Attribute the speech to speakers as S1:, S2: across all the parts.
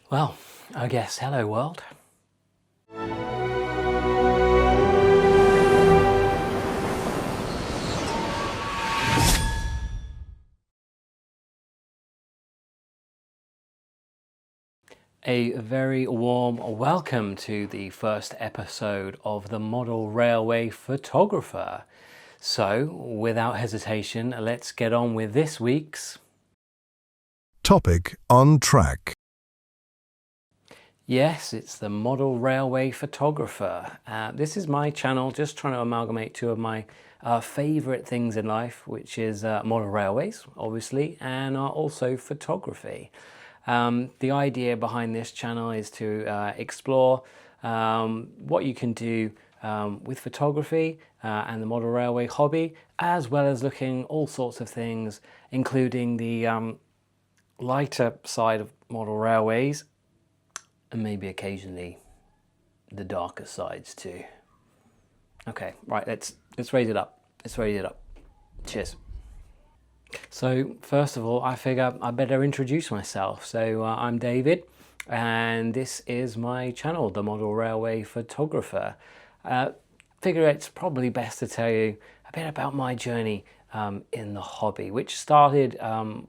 S1: Well, I guess hello world. A very warm welcome to the first episode of the Model Railway Photographer. So, without hesitation, let's get on with this week's
S2: Topic on track.
S1: Yes, it's the Model Railway Photographer. This is my channel, just trying to amalgamate two of my favourite things in life, which is model railways, obviously, and also photography. The idea behind this channel is to explore what you can do with photography and the model railway hobby, as well as looking all sorts of things, including the lighter side of model railways, and maybe occasionally the darker sides too. Okay, right, let's raise it up. Let's raise it up. Cheers. So first of all, I figure I better introduce myself. So I'm David, and this is my channel, the Model Railway Photographer. Figure it's probably best to tell you a bit about my journey in the hobby, which started,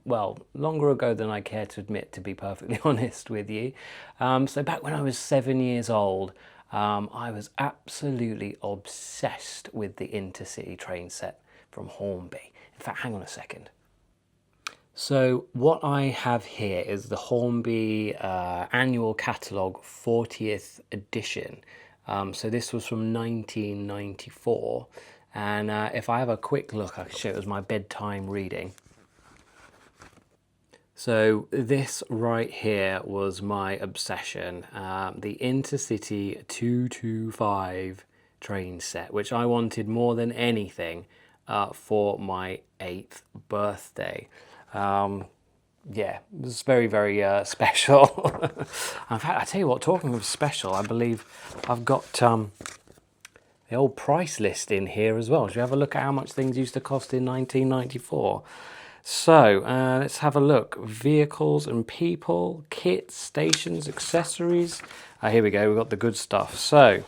S1: well, longer ago than I care to admit, to be perfectly honest with you. So back when I was 7 years old, I was absolutely obsessed with the intercity train set from Hornby. In fact, hang on a second. So what I have here is the Hornby annual catalogue 40th edition. So this was from 1994. And if I have a quick look, I can show it as my bedtime reading. So this right here was my obsession, the Intercity 225 train set, which I wanted more than anything for my 8th birthday. Yeah, it was very, very special. In fact, I tell you what, talking of special, I believe I've got the old price list in here as well. Should we have a look at how much things used to cost in 1994? So let's have a look. Vehicles and people, kits, stations, accessories. Here we go, we've got the good stuff. So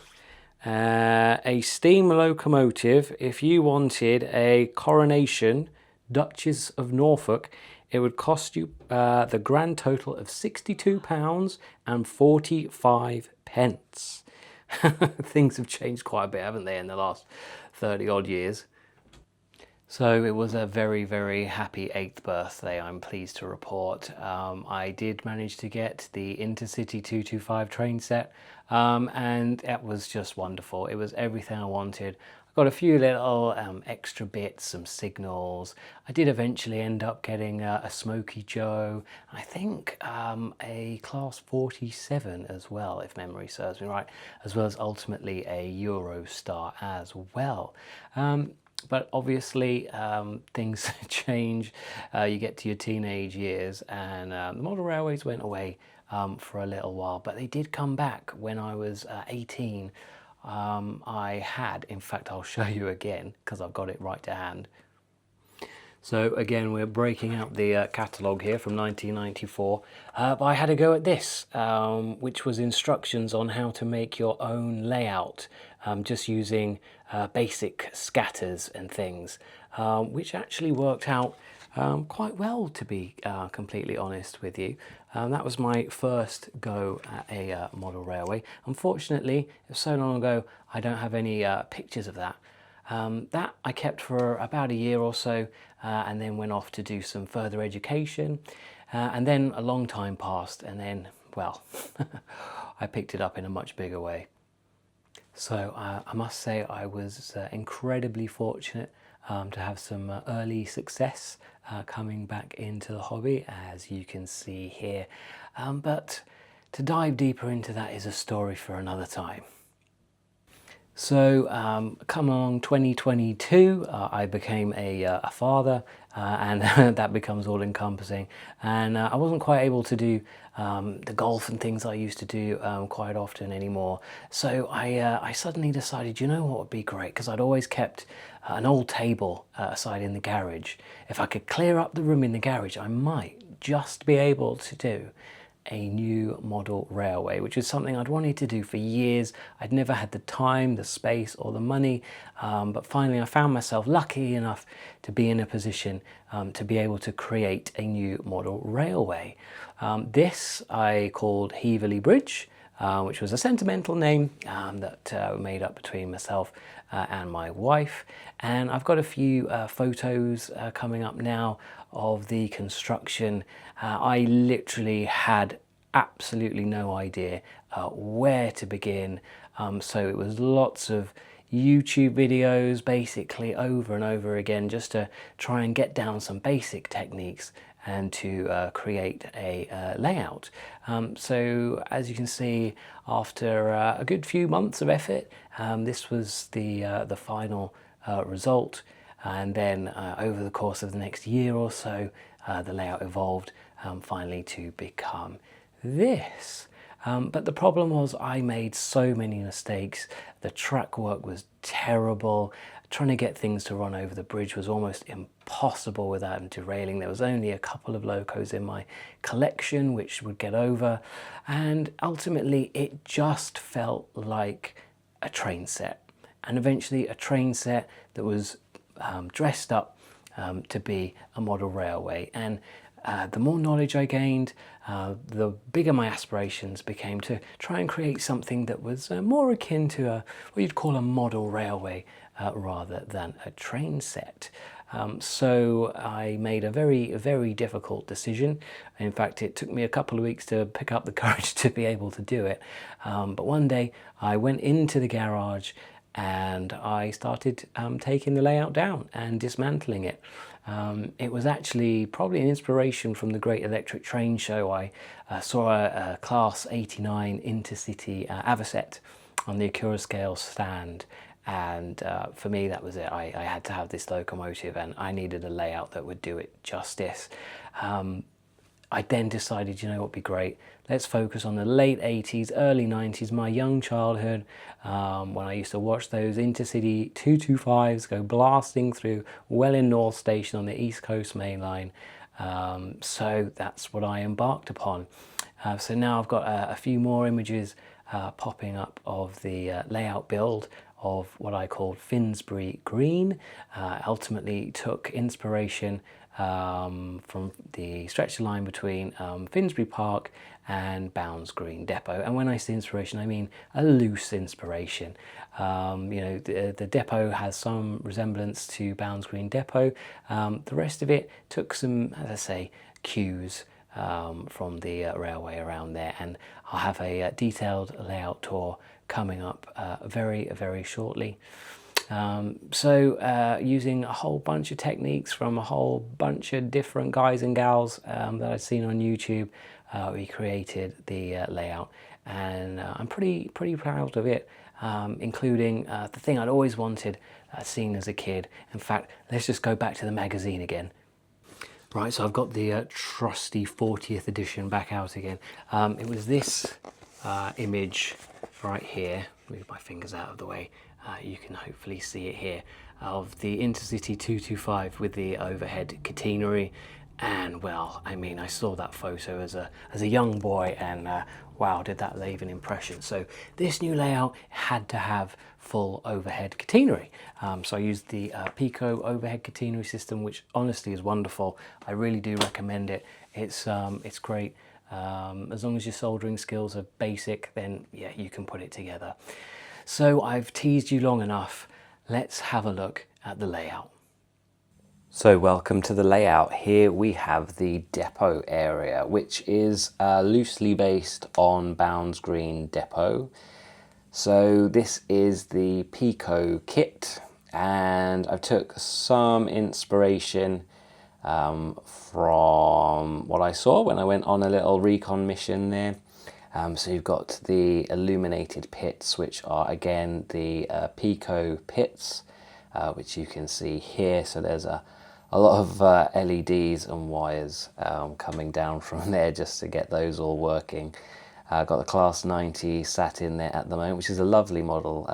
S1: a steam locomotive, if you wanted a Coronation Duchess of Norfolk, it would cost you the grand total of £62.45. Things have changed quite a bit, haven't they, in the last 30 odd years. So it was a very, very happy 8th birthday, I'm pleased to report. I did manage to get the Intercity 225 train set, and it was just wonderful. It was everything I wanted. I got a few little extra bits, some signals. I did eventually end up getting a Smoky Joe, I think a Class 47 as well, if memory serves me right, as well as ultimately a Eurostar as well. But obviously things change. You get to your teenage years, and the model railways went away for a little while, but they did come back when I was 18. I had, in fact, I'll show you again because I've got it right to hand. So again, we're breaking out the catalogue here from 1994, but I had a go at this, which was instructions on how to make your own layout, just using basic scatters and things, which actually worked out quite well, to be completely honest with you. That was my first go at a model railway. Unfortunately, it was so long ago, I don't have any pictures of that. That I kept for about a year or so, and then went off to do some further education, and then a long time passed, and then, well, I picked it up in a much bigger way. So I must say I was incredibly fortunate to have some early success coming back into the hobby, as you can see here, but to dive deeper into that is a story for another time. So come along 2022, I became a father, and that becomes all encompassing, and I wasn't quite able to do the golf and things I used to do quite often anymore. So I suddenly decided, you know what would be great, because I'd always kept an old table aside in the garage. If I could clear up the room in the garage, I might just be able to do a new model railway, which is something I'd wanted to do for years. I'd never had the time, the space or the money, but finally I found myself lucky enough to be in a position to be able to create a new model railway. This I called Heverley Bridge, which was a sentimental name that we made up between myself and my wife. And I've got a few photos coming up now of the construction. I literally had absolutely no idea where to begin. So it was lots of YouTube videos basically over and over again just to try and get down some basic techniques and to create a layout. So as you can see, after a good few months of effort, this was the final result. And then over the course of the next year or so, the layout evolved finally to become this. But the problem was I made so many mistakes. The track work was terrible. Trying to get things to run over the bridge was almost impossible without them derailing. There was only a couple of locos in my collection which would get over. And ultimately it just felt like a train set. And eventually a train set that was dressed up to be a model railway. And the more knowledge I gained, the bigger my aspirations became to try and create something that was more akin to what you'd call a model railway rather than a train set. So I made a very difficult decision. In fact, it took me a couple of weeks to pick up the courage to be able to do it. But one day I went into the garage and I started taking the layout down and dismantling it. It was actually probably an inspiration from the Great Electric Train Show. I saw a Class 89 Intercity Avocet on the Acura scale stand, and for me that was it. I had to have this locomotive and I needed a layout that would do it justice. I then decided, you know what would be great? Let's focus on the late 80s, early 90s, my young childhood, when I used to watch those Intercity 225s go blasting through Welling North Station on the East Coast Main Line. So that's what I embarked upon. So now I've got a few more images popping up of the layout build of what I called Finsbury Green. Ultimately took inspiration from the stretcher line between Finsbury Park and Bounds Green Depot. And when I say inspiration, I mean a loose inspiration. You know, the depot has some resemblance to Bounds Green Depot. The rest of it took some, as I say, cues from the railway around there, and I'll have a detailed layout tour coming up very shortly. Using a whole bunch of techniques from a whole bunch of different guys and gals that I've seen on YouTube, we created the layout, and I'm pretty proud of it, including the thing I'd always wanted, seen as a kid. In fact, let's just go back to the magazine again. Right, so I've got the trusty 40th edition back out again. It was this image right here. Move my fingers out of the way. You can hopefully see it here, of the Intercity 225 with the overhead catenary. And well, I mean, I saw that photo as a young boy, and wow, did that leave an impression. So this new layout had to have full overhead catenary. So I used the Pico overhead catenary system, which honestly is wonderful. I really do recommend it. It's great. As long as your soldering skills are basic, then yeah, you can put it together. So I've teased you long enough. Let's have a look at the layout. So welcome to the layout. Here we have the depot area, which is loosely based on Bounds Green Depot. So this is the Pico kit, and I took some inspiration from what I saw when I went on a little recon mission there. So you've got the illuminated pits, which are again the Pico pits, which you can see here. So there's a lot of LEDs and wires coming down from there just to get those all working. Got the Class 90 sat in there at the moment, which is a lovely model,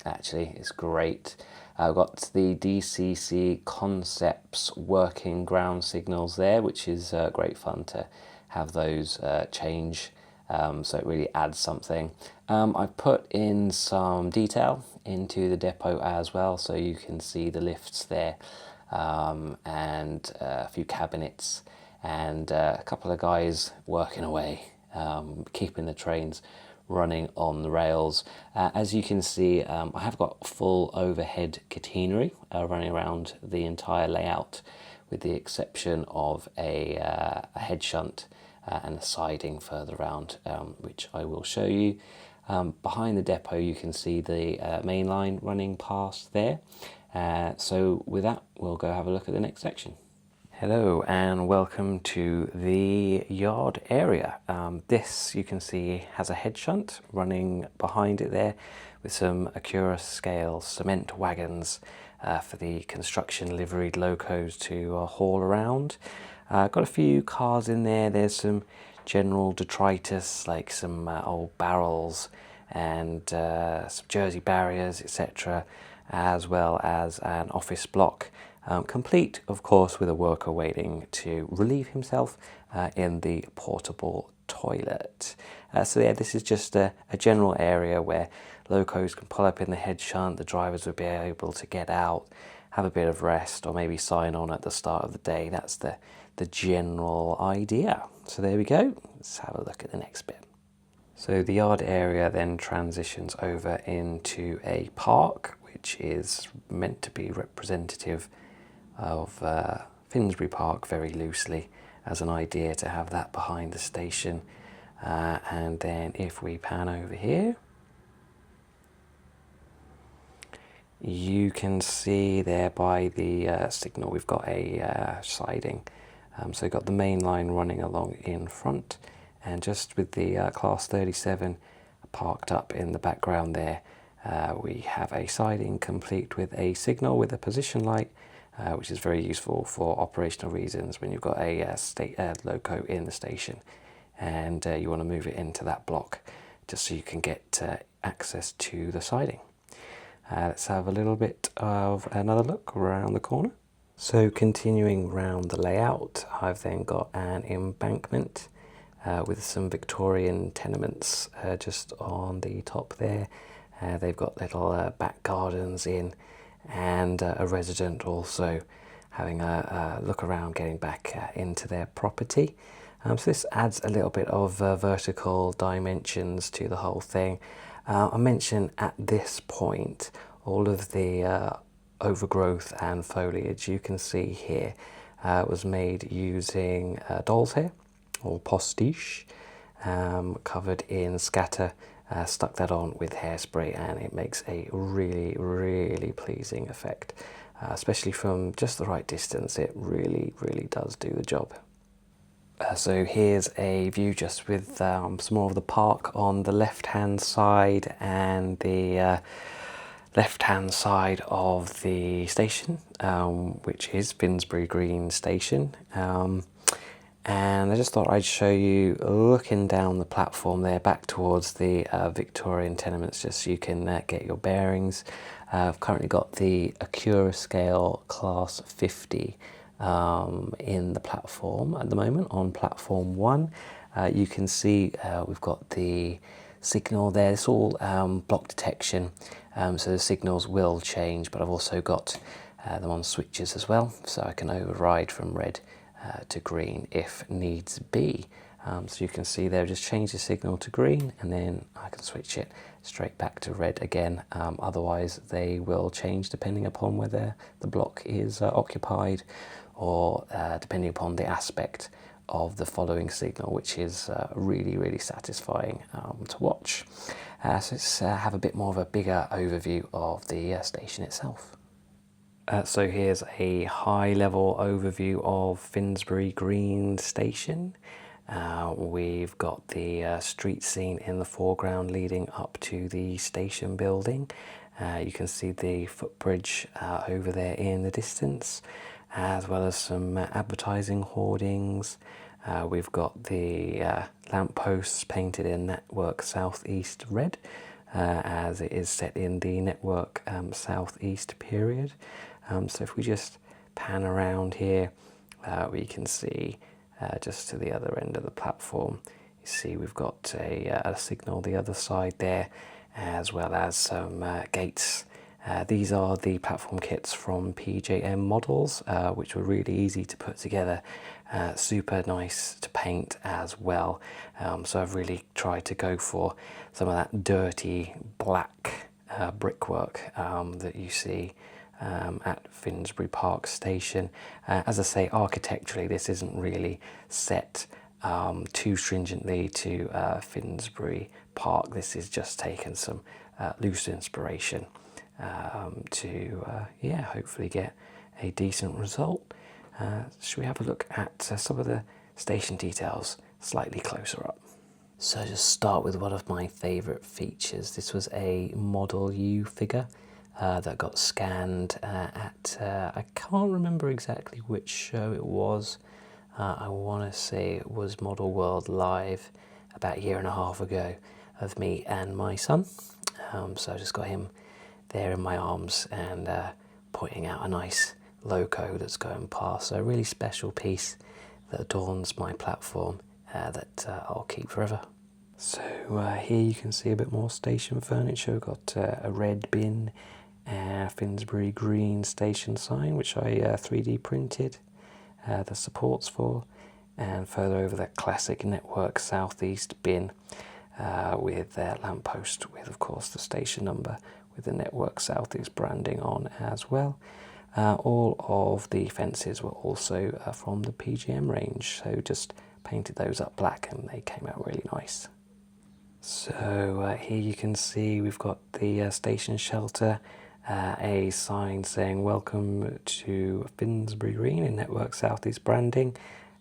S1: actually. It's great. I've got the DCC Concepts working ground signals there, which is great fun to have those change, so it really adds something. I've put in some detail into the depot as well, so you can see the lifts there, and a few cabinets, and a couple of guys working away, keeping the trains running on the rails. As you can see, I have got full overhead catenary running around the entire layout, with the exception of a head shunt and a siding further around, which I will show you. Behind the depot you can see the main line running past there. So with that, we'll go have a look at the next section. Hello and welcome to the yard area. This, you can see, has a head shunt running behind it there, with some Acura scale cement wagons for the construction liveried locos to haul around. Got a few cars in there. There's some general detritus, like some old barrels and some Jersey barriers, etc., as well as an office block, complete, of course, with a worker waiting to relieve himself in the portable toilet. So yeah, this is just a general area where locos can pull up in the head shunt. The drivers will be able to get out, have a bit of rest, or maybe sign on at the start of the day. That's the general idea. So there we go. Let's have a look at the next bit. So the yard area then transitions over into a park, which is meant to be representative of Finsbury Park, very loosely, as an idea to have that behind the station. And then if we pan over here, you can see there by the signal we've got a siding. So we've got the main line running along in front, and just with the Class 37 parked up in the background there, we have a siding complete with a signal with a position light, which is very useful for operational reasons when you've got a loco in the station and you want to move it into that block, just so you can get access to the siding. Let's have a little bit of another look around the corner. So continuing round the layout, I've then got an embankment with some Victorian tenements just on the top there. They've got little back gardens in, and a resident also having a look around, getting back into their property. So this adds a little bit of vertical dimensions to the whole thing. I mentioned at this point all of the overgrowth and foliage you can see here was made using doll's hair or postiche, covered in scatter. Stuck that on with hairspray, and it makes a really, really pleasing effect, especially from just the right distance. It really, really does do the job. So here's a view just with some more of the park on the left-hand side and the left-hand side of the station, which is Finsbury Green Station. And I just thought I'd show you looking down the platform there back towards the Victorian tenements, just so you can get your bearings. I've currently got the Acura scale Class 50 in the platform at the moment, on platform 1. You can see we've got the signal there. It's all block detection, so the signals will change, but I've also got them on switches as well, so I can override from red to green if needs be. So you can see there, just change the signal to green, and then I can switch it straight back to red again. Otherwise they will change depending upon whether the block is occupied, or depending upon the aspect of the following signal, which is really, really satisfying to watch. So let's have a bit more of a bigger overview of the station itself. So here's a high-level overview of Finsbury Green Station. We've got the street scene in the foreground leading up to the station building. You can see the footbridge over there in the distance, as well as some advertising hoardings. We've got the lampposts painted in Network Southeast red, as it is set in the Network Southeast period. So if we just pan around here, we can see just to the other end of the platform. You see we've got a signal the other side there, as well as some gates. These are the platform kits from PJM Models, which were really easy to put together, super nice to paint as well. So I've really tried to go for some of that dirty black brickwork that you see at Finsbury Park Station. As I say, architecturally this isn't really set too stringently to Finsbury Park. This is just taken some loose inspiration to hopefully get a decent result. Should we have a look at some of the station details slightly closer up? So just start with one of my favourite features. This was a Model U figure that got scanned at, I can't remember exactly which show it was. I want to say it was Model World Live about a year and a half ago, of me and my son. So I just got him there in my arms and pointing out a nice loco that's going past. So a really special piece that adorns my platform that I'll keep forever. So here you can see a bit more station furniture. We've got a red bin, Finsbury green station sign, which I 3D printed the supports for, and further over that classic Network Southeast bin with their lamppost with, of course, the station number with the Network Southeast branding on as well. All of the fences were also from the PGM range, so just painted those up black and they came out really nice. So here you can see we've got the station shelter, a sign saying welcome to Finsbury Green in Network Southeast branding,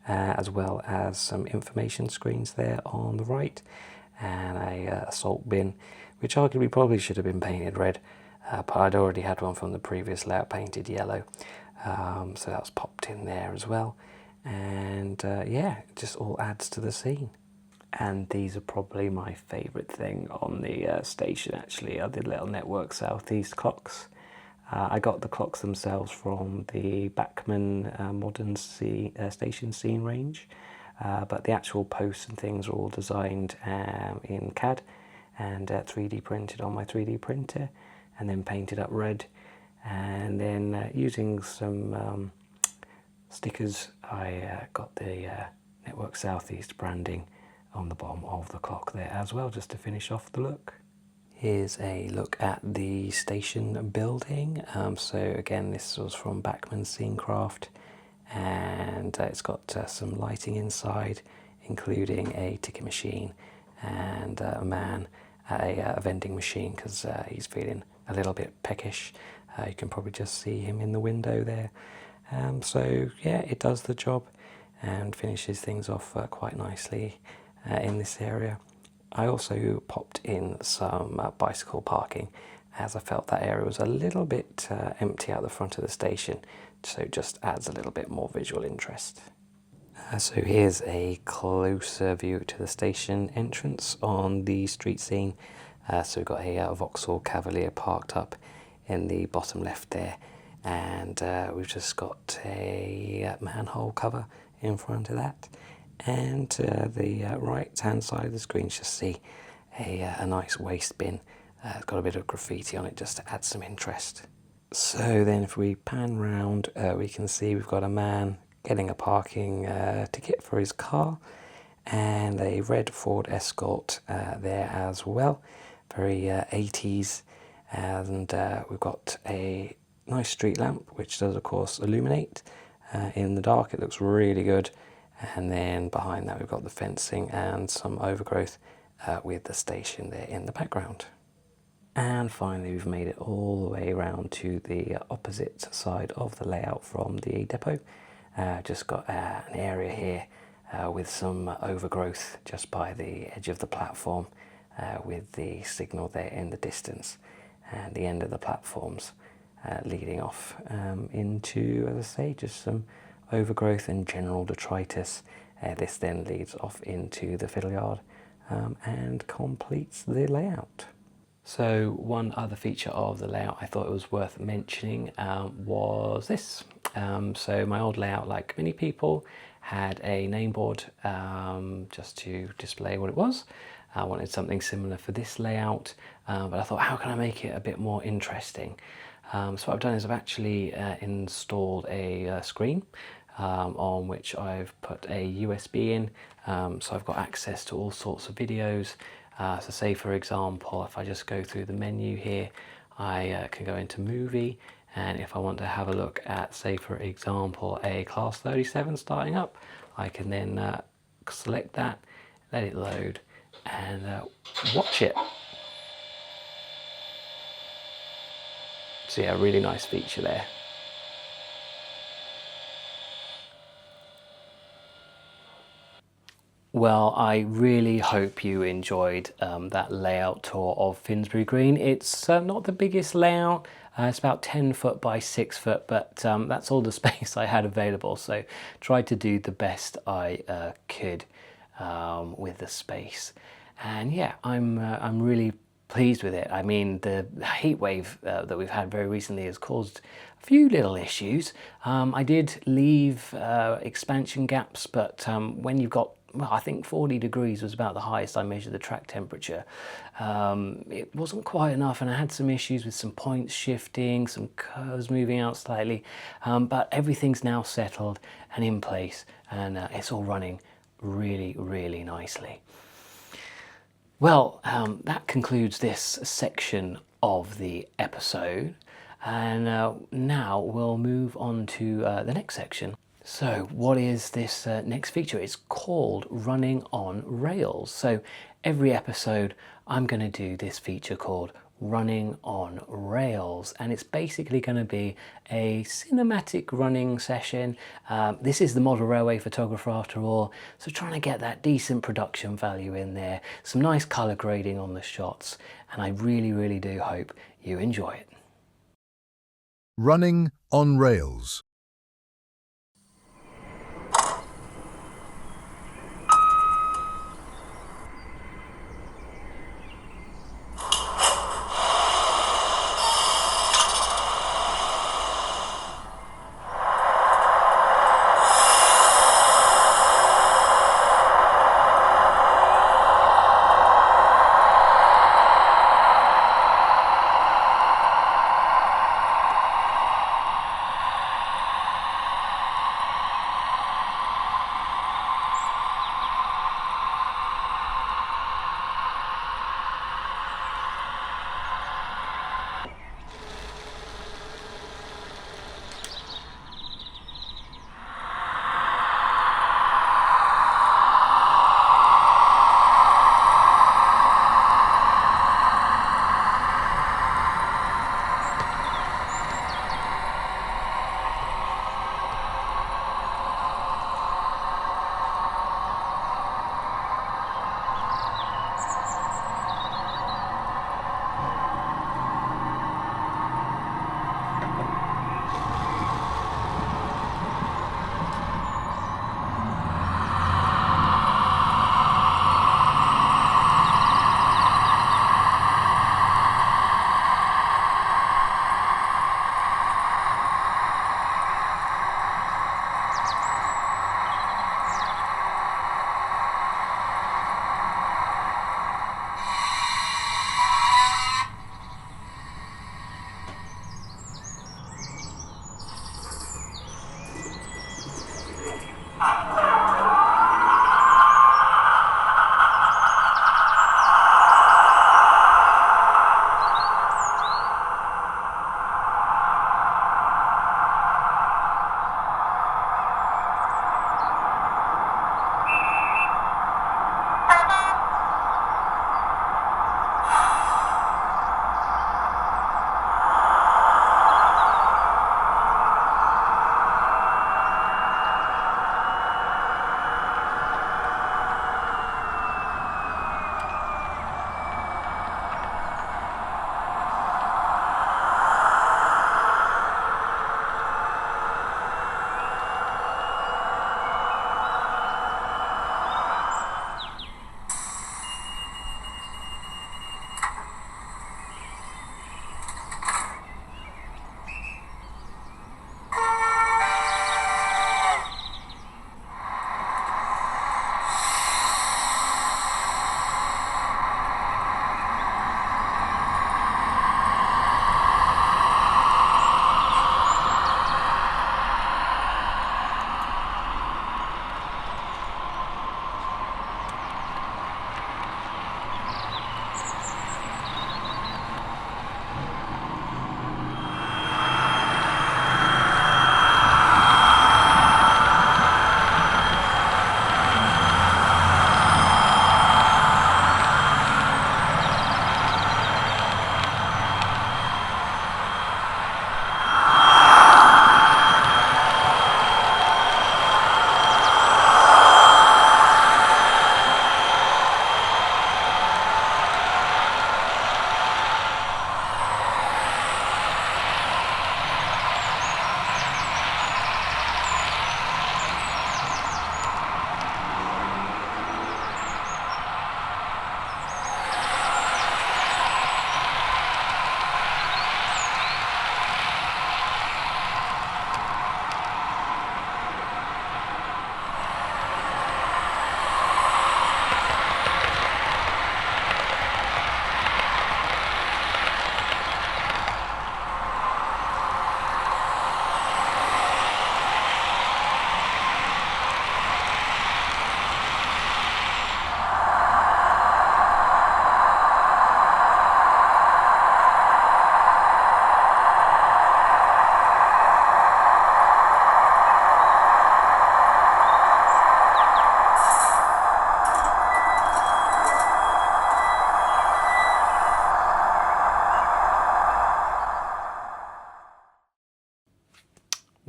S1: as well as some information screens there on the right, and a salt bin, which arguably probably should have been painted red, but I'd already had one from the previous layout painted yellow, so that was popped in there as well. And yeah, it just all adds to the scene. And these are probably my favourite thing on the station actually, are the little Network Southeast clocks. I got the clocks themselves from the Bachmann modern station scene range, but the actual posts and things are all designed in CAD and 3D printed on my 3D printer, and then painted up red, and then using some stickers I got the Network Southeast branding on the bottom of the clock there as well, just to finish off the look. Here's a look at the station building. So again, this was from Bachmann Scenecraft, and it's got some lighting inside, including a ticket machine and a man at a vending machine because he's feeling a little bit peckish. You can probably just see him in the window there. So yeah, it does the job and finishes things off quite nicely in this area. I also popped in some bicycle parking, as I felt that area was a little bit empty out the front of the station, so it just adds a little bit more visual interest. So here's a closer view to the station entrance on the street scene. So we've got a Vauxhall Cavalier parked up in the bottom left there, and we've just got a manhole cover in front of that. And the right hand side of the screen, just see a nice waste bin. It's got a bit of graffiti on it just to add some interest. So then if we pan round, we can see we've got a man getting a parking ticket for his car, and a red Ford Escort there as well, very 80s, and we've got a nice street lamp which does of course illuminate in the dark. It looks really good. And then behind that we've got the fencing and some overgrowth with the station there in the background. And finally we've made it all the way around to the opposite side of the layout from the depot. Just got an area here with some overgrowth just by the edge of the platform with the signal there in the distance, and the end of the platforms leading off into, as I say, just some overgrowth and general detritus. This then leads off into the fiddle yard and completes the layout. So one other feature of the layout I thought it was worth mentioning was this. So my old layout, like many people, had a name board just to display what it was. I wanted something similar for this layout, but I thought, how can I make it a bit more interesting? So what I've done is I've actually installed a screen on which I've put a USB in, so I've got access to all sorts of videos. So say for example, if I just go through the menu here, I can go into movie, and if I want to have a look at, say for example, a Class 37 starting up, I can then select that, let it load, and watch it. So yeah, really nice feature there. Well, I really hope you enjoyed that layout tour of Finsbury Green. It's not the biggest layout, it's about 10 foot by 6 foot, but that's all the space I had available, so tried to do the best I could with the space. And yeah, I'm really pleased with it. I mean, the heat wave that we've had very recently has caused a few little issues. I did leave expansion gaps, but when you've got, well, I think 40 degrees was about the highest I measured the track temperature. It wasn't quite enough, and I had some issues with some points shifting, some curves moving out slightly, but everything's now settled and in place, and it's all running really, really nicely. Well, that concludes this section of the episode, and now we'll move on to the next section. So what is this next feature? It's called Running on Rails. So every episode I'm going to do this feature called Running on Rails, and it's basically going to be a cinematic running session. This is the model railway photographer after all, so trying to get that decent production value in there, some nice color grading on the shots, and I really, really do hope you enjoy it.
S2: Running on rails.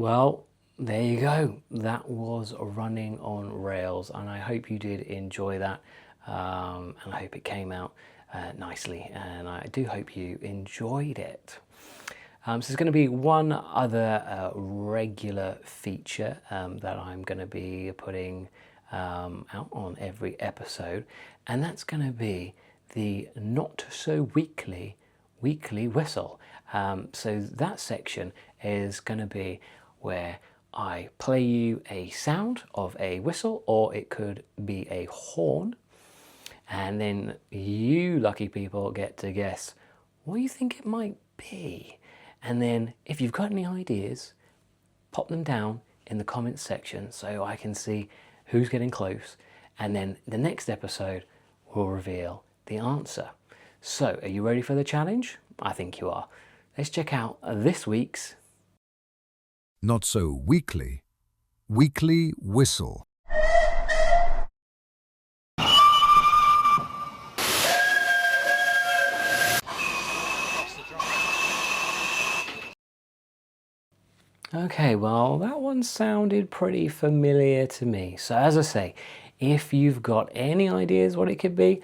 S1: Well, there you go. That was running on rails, and I hope you did enjoy that, and I hope it came out nicely, and I do hope you enjoyed it. So there's going to be one other regular feature that I'm going to be putting out on every episode, and that's going to be the not so weekly whistle. So that section is going to be where I play you a sound of a whistle, or it could be a horn, and then you lucky people get to guess what you think it might be. And then if you've got any ideas, pop them down in the comments section so I can see who's getting close, and then the next episode will reveal the answer. So are you ready for the challenge? I think you are. Let's check out this week's
S2: Not so weekly whistle.
S1: Okay, well, that one sounded pretty familiar to me. So as I say, if you've got any ideas what it could be,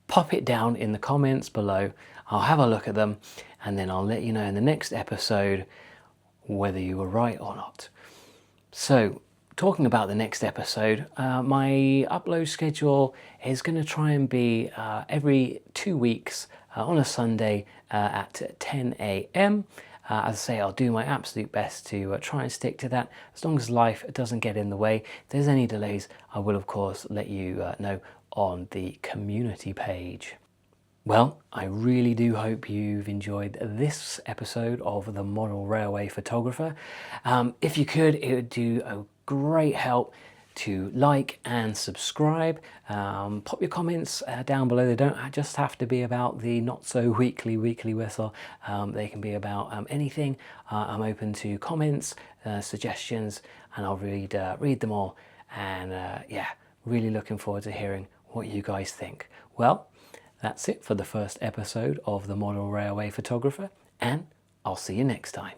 S1: pop it down in the comments below. I'll have a look at them, and then I'll let you know in the next episode whether you were right or not. So, talking about the next episode, my upload schedule is going to try and be every 2 weeks on a Sunday at 10 a.m. As I say, I'll do my absolute best to try and stick to that, as long as life doesn't get in the way. If there's any delays, I will of course let you know on the community page. Well, I really do hope you've enjoyed this episode of The Model Railway Photographer. If you could, it would do a great help to like and subscribe. Pop your comments down below. They don't just have to be about the not so weekly whistle. They can be about anything. I'm open to comments, suggestions, and I'll read them all. And yeah, really looking forward to hearing what you guys think. Well, that's it for the first episode of The Model Railway Photographer, and I'll see you next time.